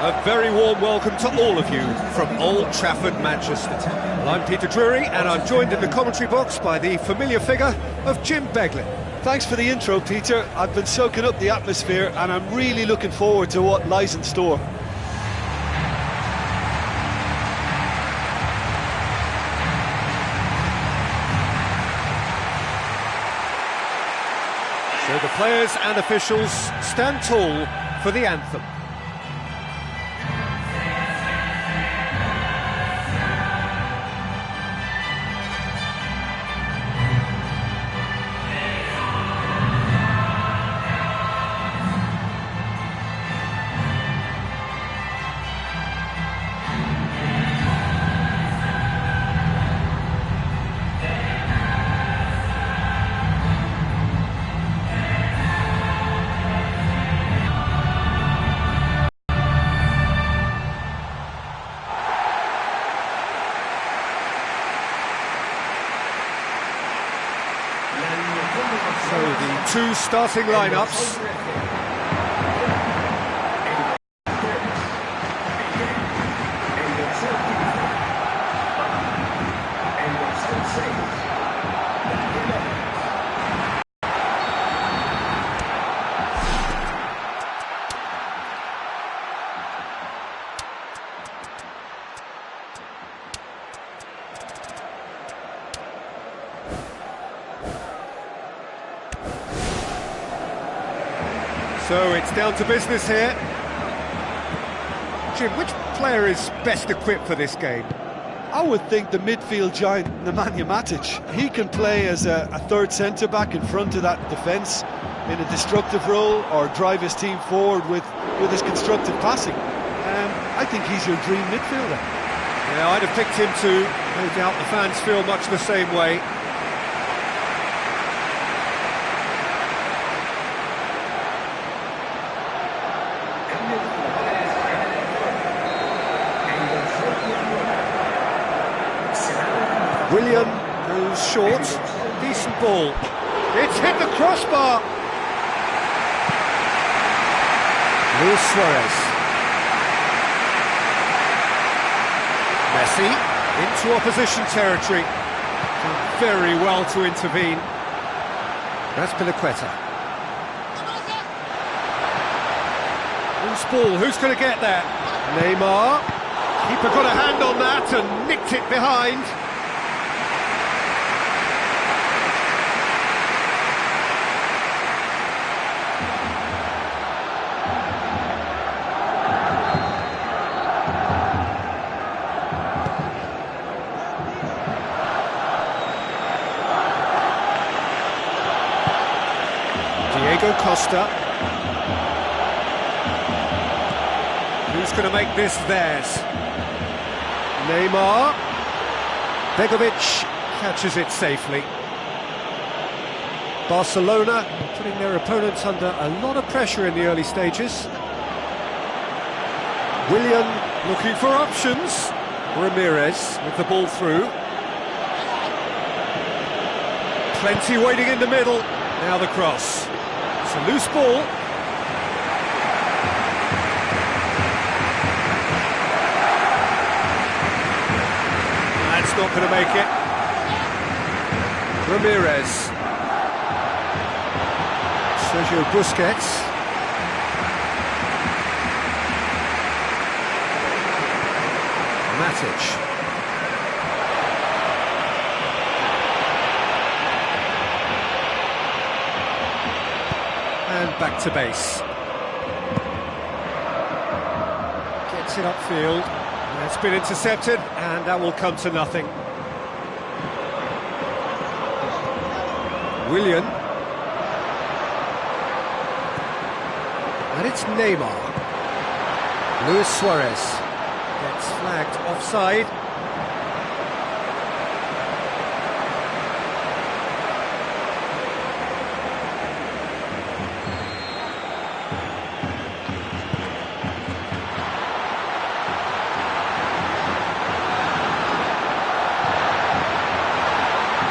A very warm welcome to all of you from Old Trafford, Manchester. Well, I'm Peter Drury, and I'm joined in the commentary box by the familiar figure of Jim Beglin. Thanks for the intro, Peter. I've been soaking up the atmosphere, and I'm really looking forward to what lies in store. So the players and officials stand tall for the anthem. So the two starting lineups. So it's down to business here. Jim, which player is best equipped for this game? I would think the midfield giant Nemanja Matic. He can play as a third centre-back in front of that defence in a destructive role, or drive his team forward with his constructive passing. I think he's your dream midfielder. Yeah, I'd have picked him too. No doubt the fans feel much the same way. Willian goes short, decent ball. It's hit the crossbar. Luis Suarez. Messi into opposition territory. Did very well to intervene. That's Piliqueta. Loose ball, who's going to get there? Neymar. Keeper got a hand on that and nicked it behind. Diego Costa. Who's going to make this theirs? Neymar. Begovic catches it safely. Barcelona putting their opponents under a lot of pressure in the early stages. Willian looking for options. Ramirez with the ball through. Plenty waiting in the middle. Now the cross. It's a loose ball. That's not going to make it. Ramirez. Sergio Busquets. Matic. And back to base. Gets it upfield. It's been intercepted, and that will come to nothing. Willian. And it's Neymar. Luis Suarez gets flagged offside.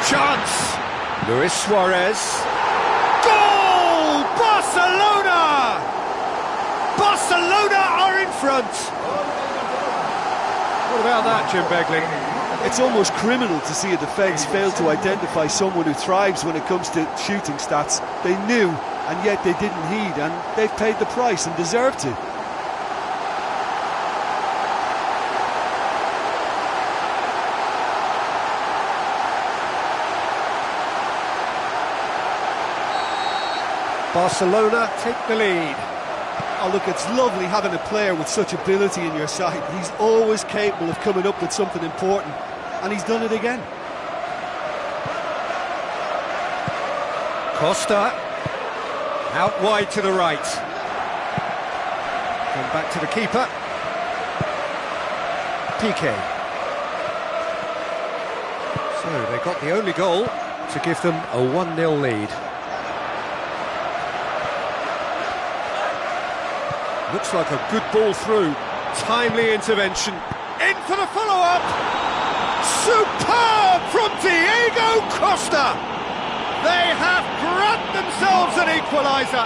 Chance! Luis Suarez. Goal! Barcelona! Barcelona are in front! What about that, Jim Begley? It's almost criminal to see a defence fail to identify someone who thrives when it comes to shooting stats. They knew, and yet they didn't heed, and they've paid the price and deserve to. Barcelona take the lead. Oh, look, it's lovely having a player with such ability in your side. He's always capable of coming up with something important, and he's done it again. Costa, out wide to the right. Come back to the keeper. Piqué. So they got the only goal to give them a 1-0 lead. Looks like a good ball through. Timely intervention. In for the follow-up. Superb from Diego Costa. They have grabbed themselves an equaliser.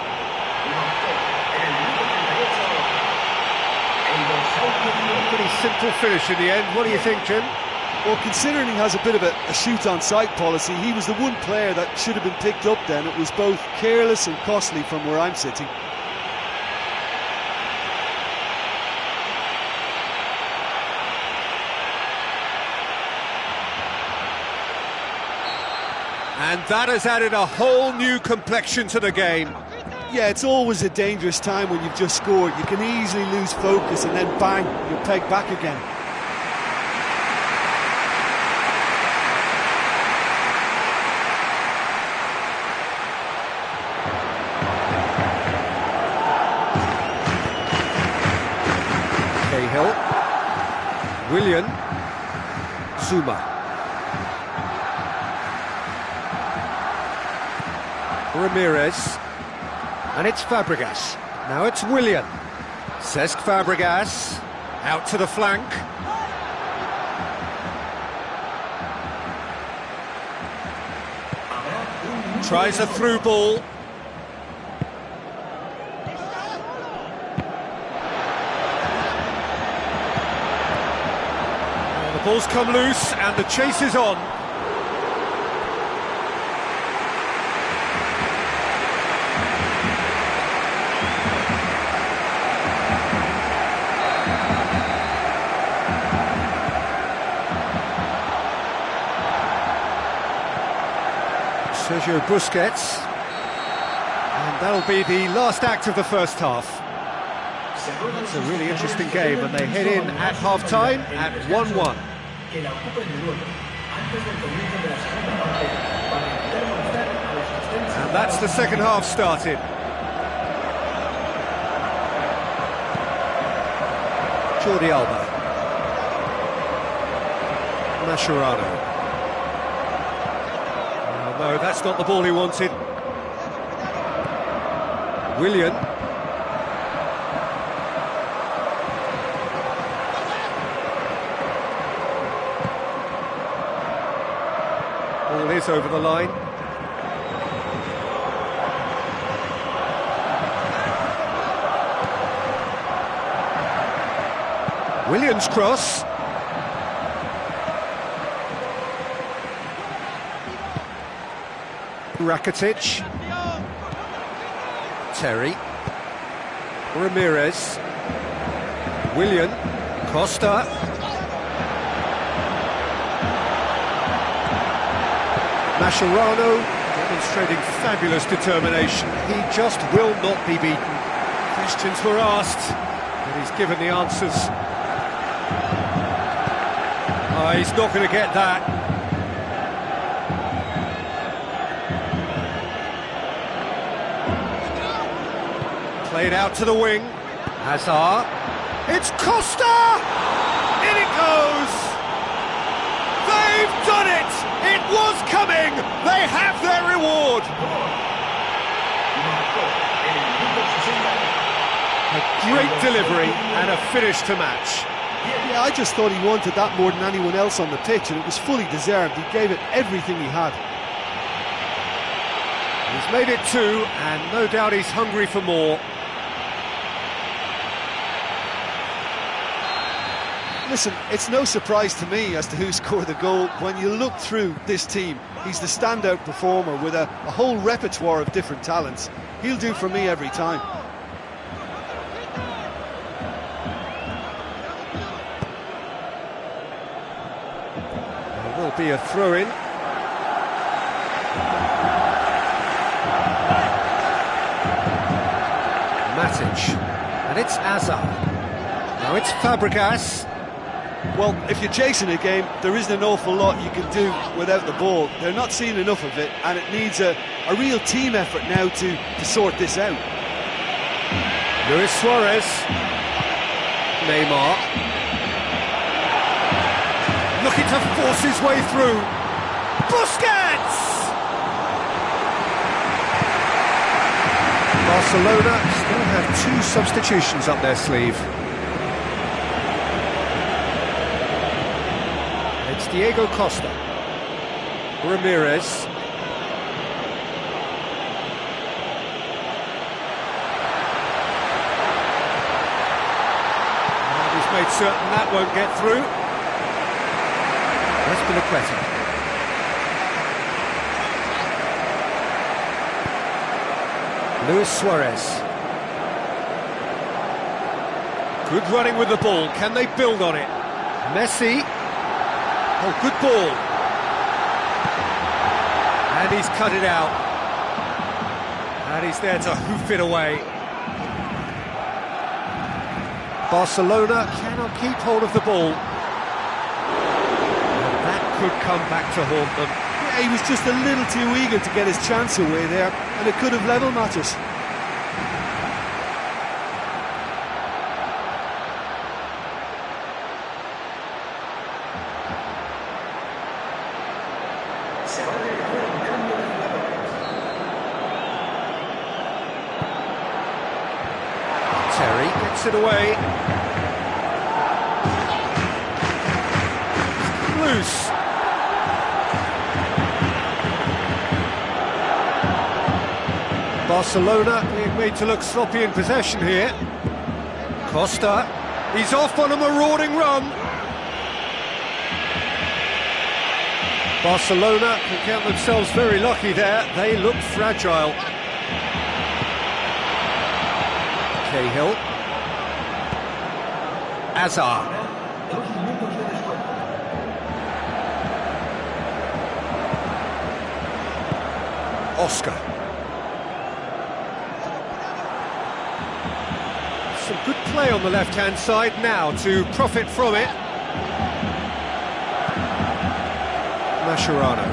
A pretty simple finish in the end. What do you think, Jim? Well, considering he has a bit of a shoot-on-sight policy, he was the one player that should have been picked up then. It was both careless and costly from where I'm sitting. And that has added a whole new complexion to the game. Yeah, it's always a dangerous time when you've just scored. You can easily lose focus and then bang, you're pegged back again. Cahill. Willian. Zuma. Ramirez, and it's Fabregas. Now it's Willian. Cesc Fabregas, out to the flank. Tries a through ball. The ball's come loose and the chase is on. Sergio Busquets, and that'll be the last act of the first half. It's a really interesting game, and they head in at half-time at 1-1. And that's the second half started. Jordi Alba. Mascherano. No, that's not the ball he wanted. Willian. Ball is over the line. Willian's cross. Rakitic, Terry, Ramirez, Willian, Costa, Mascherano demonstrating fabulous determination. He just will not be beaten. Questions were asked, but he's given the answers. He's not going to get that. Played out to the wing. Hazard. It's Costa! In it goes! They've done it! It was coming! They have their reward! A great delivery and a finish to match. Yeah, I just thought he wanted that more than anyone else on the pitch, and it was fully deserved. He gave it everything he had. He's made it two, and no doubt he's hungry for more. Listen, it's no surprise to me as to who scored the goal. When you look through this team, he's the standout performer with a whole repertoire of different talents. He'll do for me every time. There will be a throw-in. Matic, and it's Azar. Now it's Fabregas. Well, if you're chasing a game, there isn't an awful lot you can do without the ball. They're not seeing enough of it, and it needs a real team effort now to sort this out. Luis Suarez. Neymar. Looking to force his way through. Busquets! Barcelona still have 2 substitutions up their sleeve. It's Diego Costa. Ramirez. And he's made certain that won't get through. Espinacleta. Luis Suarez. Good running with the ball. Can they build on it? Messi. Oh, good ball. And he's cut it out. And he's there to hoof it away. Barcelona cannot keep hold of the ball. And that could come back to haunt them. Yeah, he was just a little too eager to get his chance away there, and it could have level matters. Terry gets it away. Loose. Barcelona being made to look sloppy in possession here. Costa, he's off on a marauding run. Barcelona can count themselves very lucky there. They look fragile. Cahill. Azar. Oscar. Some good play on the left-hand side now to profit from it. Mascherano.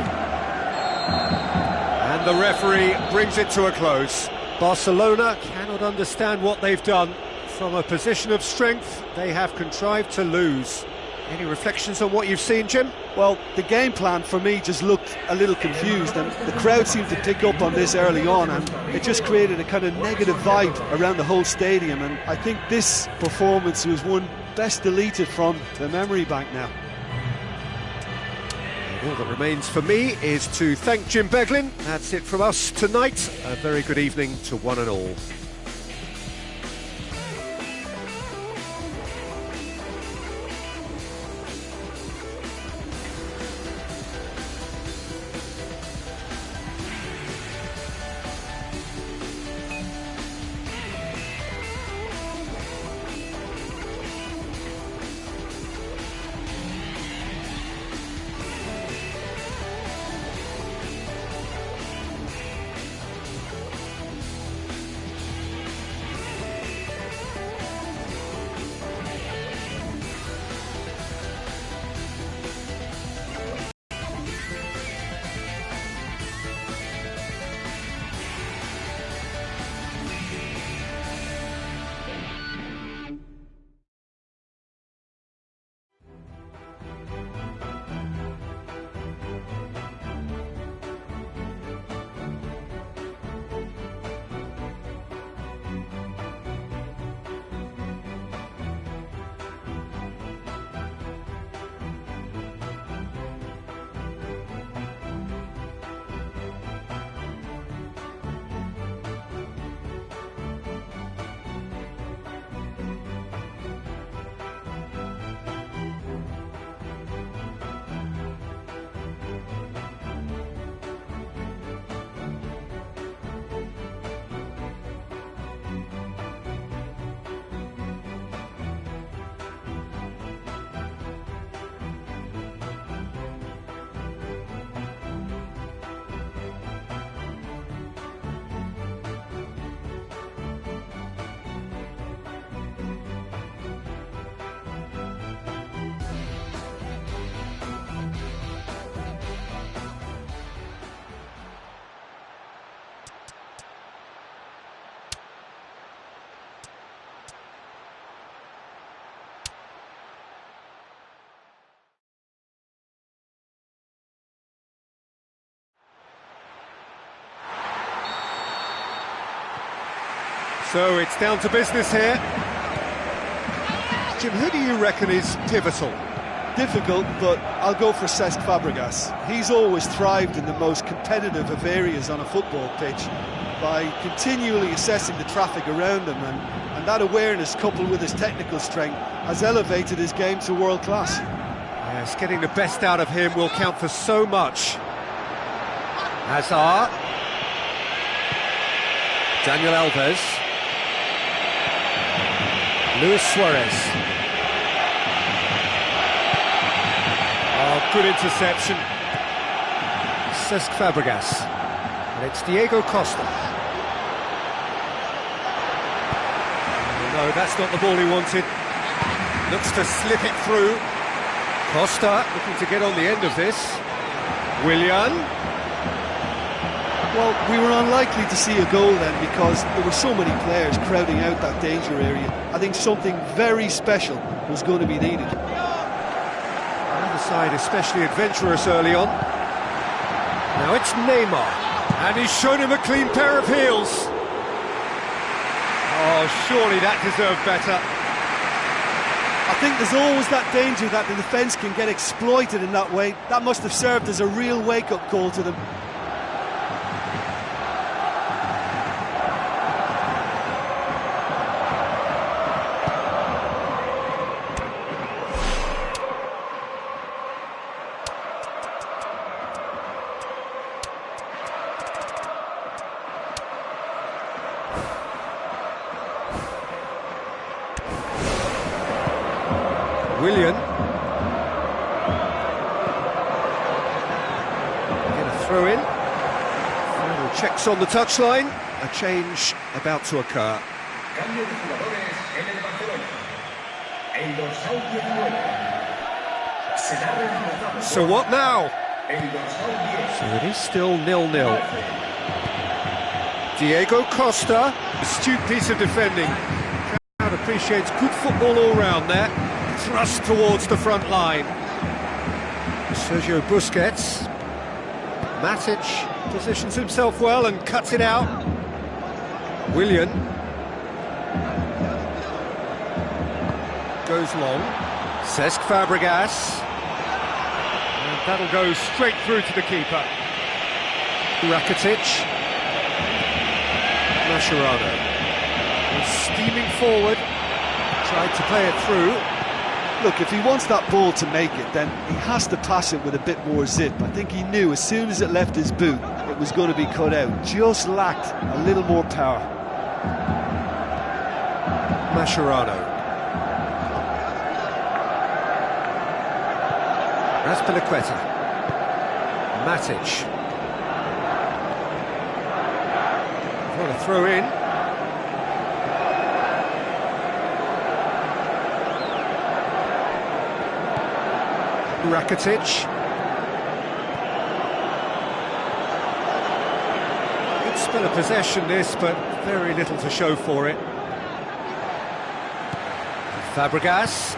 And the referee brings it to a close. Barcelona cannot understand what they've done. From a position of strength, they have contrived to lose. Any reflections on what you've seen, Jim? Well, the game plan for me just looked a little confused, and the crowd seemed to pick up on this early on, and it just created a kind of negative vibe around the whole stadium, and I think this performance was one best deleted from the memory bank now. All that remains for me is to thank Jim Beglin. That's it from us tonight. A very good evening to one and all. So it's down to business here. Jim, who do you reckon is pivotal? Difficult, but I'll go for Cesc Fabregas. He's always thrived in the most competitive of areas on a football pitch by continually assessing the traffic around him, and that awareness, coupled with his technical strength, has elevated his game to world class. Yes, getting the best out of him will count for so much. Hazard. Daniel Alves. Luis Suarez. Oh, good interception. Cesc Fabregas. And it's Diego Costa. No, that's not the ball he wanted. Looks to slip it through. Costa looking to get on the end of this. Willian. Well, we were unlikely to see a goal then because there were so many players crowding out that danger area. I think something very special was going to be needed. Another side especially adventurous early on. Now it's Neymar, and he's shown him a clean pair of heels. Oh, surely that deserved better. I think there's always that danger that the defence can get exploited in that way. That must have served as a real wake-up call to them. Willian. Get a throw in. Final checks on the touchline. A change about to occur. So what now? So it is still 0-0. Diego Costa, astute piece of defending. Crowd appreciates good football all round there. Thrust towards the front line. Sergio Busquets. Matic positions himself well and cuts it out. Willian. Goes long. Cesc Fabregas. And that'll go straight through to the keeper. Rakitic. Mascherano. Steaming forward. Tried to play it through. Look, if he wants that ball to make it, then he has to pass it with a bit more zip. I think he knew as soon as it left his boot, it was going to be cut out. Just lacked a little more power. Mascherano. Azpilicueta. Matic. What a throw in. Rakitic. Good spell of possession this, but very little to show for it. Fabregas.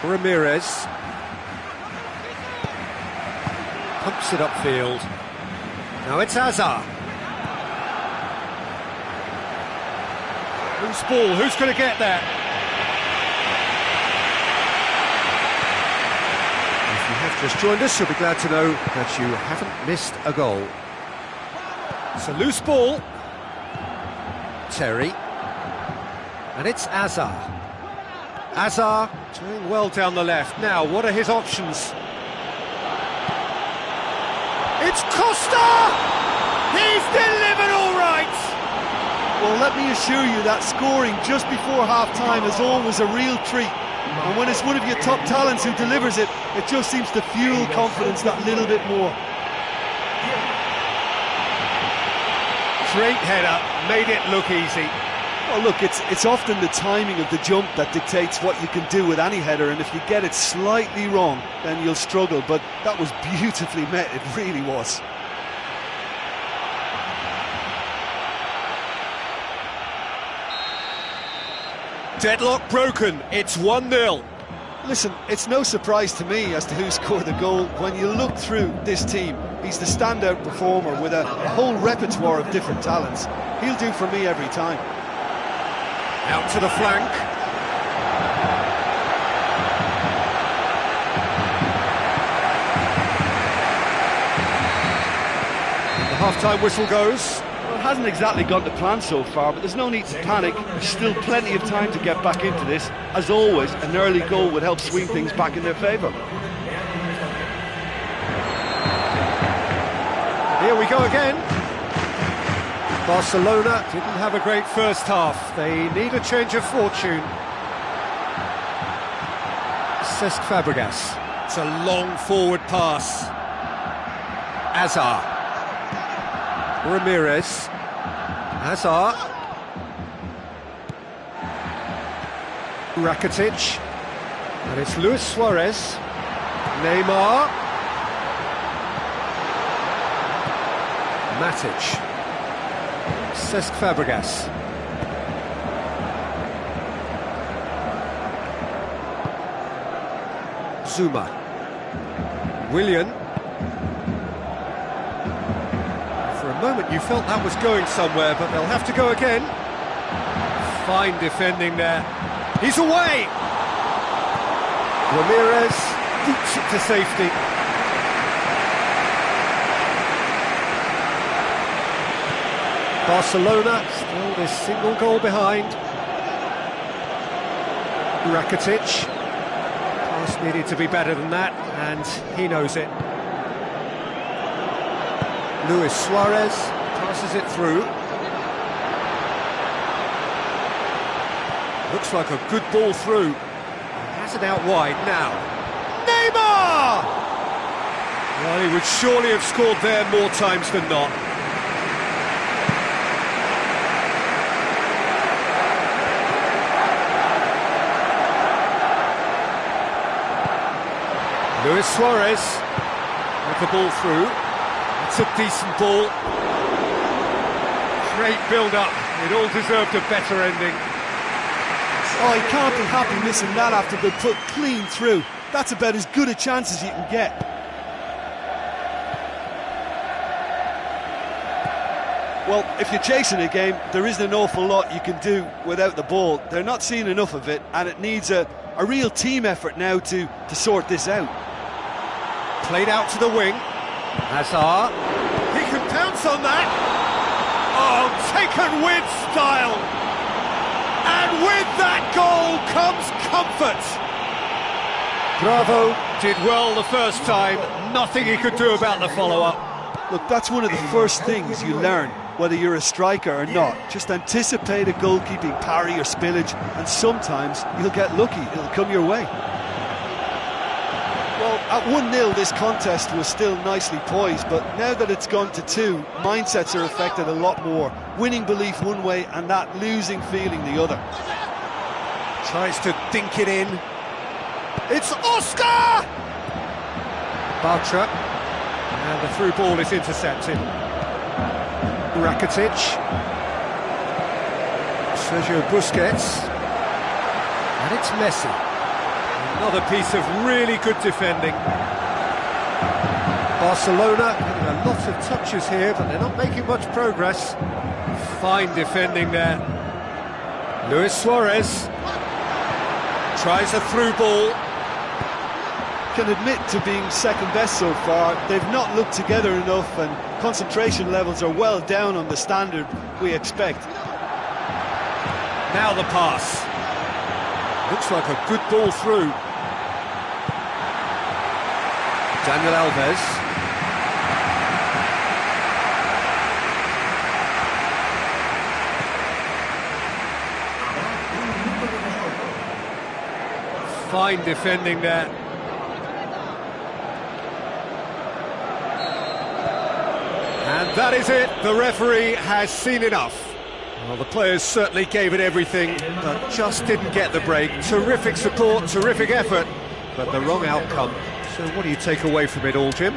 Ramirez. Pumps it upfield. Now it's Hazard. Loose ball, who's going to get there? Just joined us, you'll be glad to know that you haven't missed a goal. It's a loose ball. Terry. And it's Hazard. Hazard doing well down the left. Now, what are his options? It's Costa! He's delivered all right! Well, let me assure you that scoring just before half-time is always a real treat. And when it's one of your top talents who delivers it, it just seems to fuel confidence that little bit more. Great header, made it look easy. Well, look, it's often the timing of the jump that dictates what you can do with any header, and if you get it slightly wrong, then you'll struggle. But that was beautifully met, it really was. Deadlock broken, it's 1-0. Listen, it's no surprise to me as to who scored the goal. When you look through this team, he's the standout performer with a whole repertoire of different talents. He'll do for me every time. Out to the flank. The half-time whistle goes. Well, it hasn't exactly gone to plan so far, but there's no need to panic. There's still plenty of time to get back into this. As always, an early goal would help swing things back in their favour. Here we go again. Barcelona didn't have a great first half. They need a change of fortune. Cesc Fabregas. It's a long forward pass. Azar. Ramirez. Azar. Rakitic. And it's Luis Suarez. Neymar. Matic. Cesc Fabregas. Zuma. Willian. For a moment you felt that was going somewhere, but they'll have to go again. Fine defending there. He's away! Ramirez boots it to safety. Barcelona still this single goal behind. Rakitic. Pass needed to be better than that, and he knows it. Luis Suarez passes it through. Looks like a good ball through. Has it out wide now. Neymar! Well, he would surely have scored there more times than not. Luis Suarez with the ball through. It's a decent ball. Great build-up. It all deserved a better ending. Oh, he can't be happy missing that after being put clean through. That's about as good a chance as you can get. Well, if you're chasing a game, there isn't an awful lot you can do without the ball. They're not seeing enough of it, and it needs a real team effort now to sort this out. Played out to the wing. Hazard. He can pounce on that. Oh, taken with style. And with that goal comes comfort. Bravo did well the first time. Nothing he could do about the follow-up. Look, that's one of the first things you learn, whether you're a striker or not. Just anticipate a goalkeeping parry or spillage, and sometimes you'll get lucky. It'll come your way. Well, at 1-0 this contest was still nicely poised, but now that it's gone to 2, mindsets are affected a lot more. Winning belief one way and that losing feeling the other. Tries to dink it in. It's Oscar! Bartra. And the through ball is intercepted. Rakitic. Sergio Busquets. And it's Messi. Another piece of really good defending. Barcelona getting a lot of touches here, but they're not making much progress. Fine defending there. Luis Suarez tries a through ball. Can admit to being second best so far. They've not looked together enough, and concentration levels are well down on the standard we expect. Now the pass. Looks like a good ball through. Daniel Alves. Fine defending there. And that is it. The referee has seen enough. Well, the players certainly gave it everything, but just didn't get the break. Terrific support, terrific effort, but the wrong outcome. So what do you take away from it all, Jim?